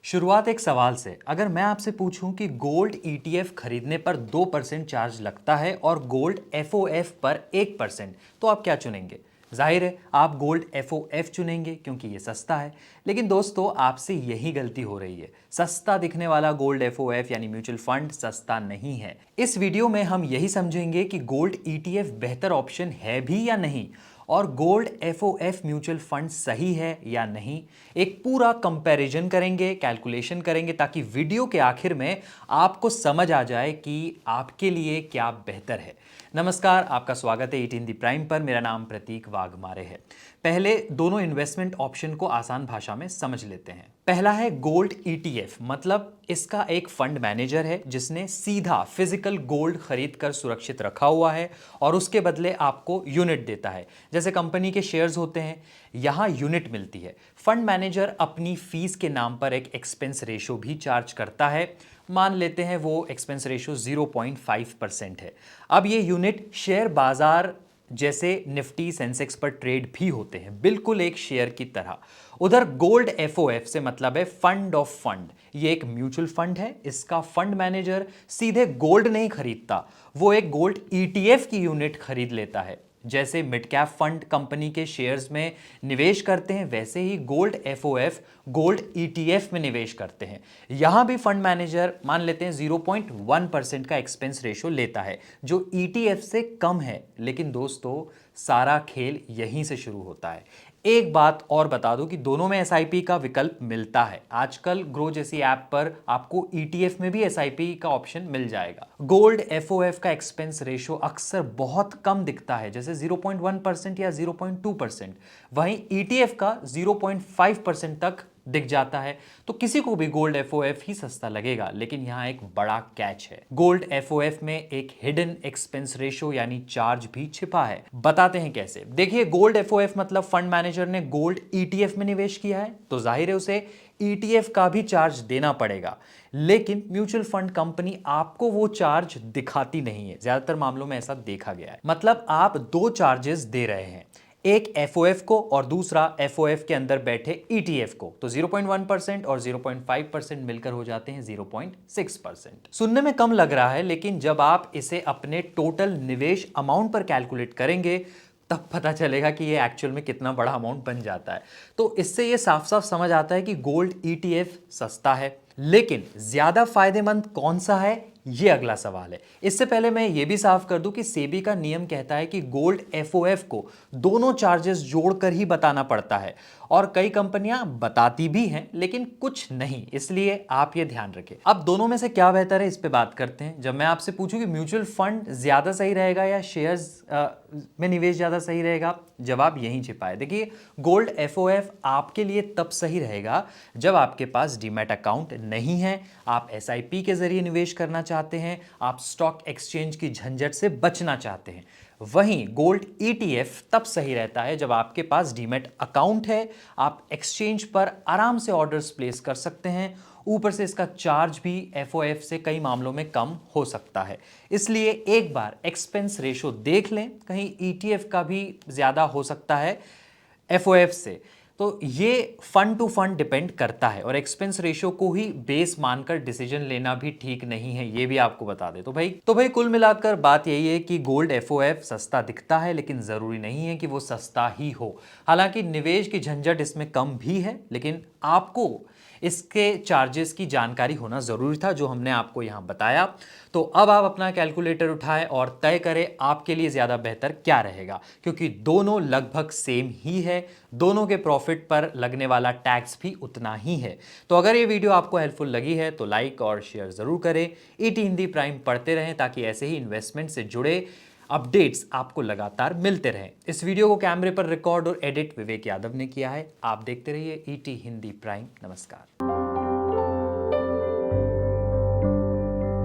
शुरुआत एक सवाल से। अगर मैं आपसे पूछूं कि गोल्ड ईटीएफ खरीदने पर 2% चार्ज लगता है और गोल्ड एफओएफ पर 1%, तो आप क्या चुनेंगे? जाहिर है आप गोल्ड एफओएफ चुनेंगे क्योंकि ये सस्ता है। लेकिन दोस्तों, आपसे यही गलती हो रही है। सस्ता दिखने वाला गोल्ड एफओएफ यानी म्यूचुअल फंड सस्ता नहीं है। इस वीडियो में हम यही समझेंगे कि गोल्ड ईटीएफ बेहतर ऑप्शन है भी या नहीं, और गोल्ड एफओएफ म्यूचुअल फंड सही है या नहीं। एक पूरा कंपैरिजन करेंगे, कैलकुलेशन करेंगे, ताकि वीडियो के आखिर में आपको समझ आ जाए कि आपके लिए क्या बेहतर है। नमस्कार, आपका स्वागत है ईट हिंदी प्राइम पर। मेरा नाम प्रतीक वाघमारे है। पहले दोनों इन्वेस्टमेंट ऑप्शन को आसान भाषा में समझ लेते हैं। पहला है गोल्ड ईटीएफ, मतलब इसका एक फंड मैनेजर है जिसने सीधा फिजिकल गोल्ड खरीद कर सुरक्षित रखा हुआ है और उसके बदले आपको यूनिट देता है। जैसे कंपनी के शेयर्स होते हैं, यहां यूनिट मिलती है। फंड मैनेजर अपनी फीस के नाम पर एक एक्सपेंस रेशो भी चार्ज करता है। मान लेते हैं वो एक्सपेंस रेशो 0.5% है। अब ये यूनिट शेयर बाजार जैसे निफ्टी सेंसेक्स पर ट्रेड भी होते हैं, बिल्कुल एक शेयर की तरह। उधर गोल्ड एफओएफ से मतलब है फंड ऑफ फंड। ये एक म्यूचुअल फंड है। इसका फंड मैनेजर सीधे गोल्ड नहीं खरीदता, वो एक गोल्ड ईटीएफ की यूनिट खरीद लेता है। जैसे मिड कैप फंड कंपनी के शेयर्स में निवेश करते हैं, वैसे ही गोल्ड एफओएफ गोल्ड ईटीएफ में निवेश करते हैं। यहां भी फंड मैनेजर मान लेते हैं 0.1% का एक्सपेंस रेशो लेता है, जो ईटीएफ से कम है। लेकिन दोस्तों, सारा खेल यहीं से शुरू होता है। एक बात और बता दूं कि दोनों में एसआईपी का विकल्प मिलता है। आजकल ग्रो जैसी ऐप पर आपको ईटीएफ में भी एसआईपी का ऑप्शन मिल जाएगा। गोल्ड एफओएफ का एक्सपेंस रेशो अक्सर बहुत कम दिखता है, जैसे 0.1% या 0.2%। वहीं ईटीएफ का 0.5% तक दिख जाता है। तो किसी को भी गोल्ड एफओएफ ही सस्ता लगेगा। लेकिन यहां एक बड़ा कैच है। गोल्ड एफओएफ में एक हिडन एक्सपेंस रेशो यानी चार्ज भी छिपा है। बताते हैं कैसे। देखिए, गोल्ड एफओएफ मतलब फंड मैनेजर ने गोल्ड ईटीएफ में निवेश किया है, तो जाहिर है उसे ईटीएफ का भी चार्ज देना पड़ेगा। लेकिन म्यूचुअल फंड कंपनी आपको वो चार्ज दिखाती नहीं है। ज्यादातर मामलों में ऐसा देखा गया है। मतलब आप दो चार्जेस दे रहे हैं, एक एफओएफ को और दूसरा एफओएफ के अंदर बैठे ईटीएफ को। तो 0.1% और 0.5% मिलकर हो जाते हैं 0.6%। सुनने में कम लग रहा है, लेकिन जब आप इसे अपने टोटल निवेश अमाउंट पर कैलकुलेट करेंगे तब पता चलेगा कि ये एक्चुअल में कितना बड़ा अमाउंट बन जाता है। तो इससे ये साफ साफ समझ आता है कि गोल्ड ईटीएफ सस्ता है। लेकिन ज्यादा फायदेमंद कौन सा है, ये अगला सवाल है। इससे पहले मैं ये भी साफ कर दूं कि सेबी का नियम कहता है कि गोल्ड एफओएफ को दोनों चार्जेस जोड़कर ही बताना पड़ता है, और कई कंपनियां बताती भी हैं लेकिन कुछ नहीं। इसलिए आप ये ध्यान रखें। अब दोनों में से क्या बेहतर है, इस पे बात करते हैं। जब मैं आपसे पूछूं कि म्यूचुअल फंड ज्यादा सही रहेगा या शेयर्स में निवेश ज्यादा सही रहेगा, जवाब यहीं छिपा है। देखिए, गोल्ड एफओएफ आपके लिए तब सही रहेगा जब आपके पास डीमैट अकाउंट नहीं है, आप एसआईपी के जरिए निवेश करना चाहते हैं, आप स्टॉक एक्सचेंज की झंझट से बचना चाहते हैं। वहीं गोल्ड ईटीएफ तब सही रहता है जब आपके पास डीमैट अकाउंट है, आप एक्सचेंज पर आराम से ऑर्डर्स प्लेस कर सकते हैं। ऊपर से इसका चार्ज भी एफओएफ से कई मामलों में कम हो सकता है। इसलिए एक बार एक्सपेंस रेशो देख लें, कहीं ईटीएफ का भी ज्यादा हो सकता है एफओएफ से। तो ये फंड टू फंड डिपेंड करता है, और एक्सपेंस रेशो को ही बेस मानकर डिसीजन लेना भी ठीक नहीं है, ये भी आपको बता दे। तो भाई कुल मिलाकर बात यही है कि गोल्ड एफओएफ सस्ता दिखता है, लेकिन जरूरी नहीं है कि वो सस्ता ही हो। हालांकि निवेश की झंझट इसमें कम भी है, लेकिन आपको इसके चार्जेस की जानकारी होना जरूरी था, जो हमने आपको यहां बताया। तो अब आप अपना कैलकुलेटर उठाएं और तय करें आपके लिए ज्यादा बेहतर क्या रहेगा, क्योंकि दोनों लगभग सेम ही है। दोनों के प्रॉफिट पर लगने वाला टैक्स भी उतना ही है। तो अगर ये वीडियो आपको हेल्पफुल लगी है तो लाइक और शेयर जरूर करें। ईटी हिंदी प्राइम पढ़ते रहें ताकि ऐसे ही इन्वेस्टमेंट से जुड़े अपडेट्स आपको लगातार मिलते रहें। इस वीडियो को कैमरे पर रिकॉर्ड और एडिट विवेक यादव ने किया है। आप देखते रहिए ईटी हिंदी प्राइम। नमस्कार।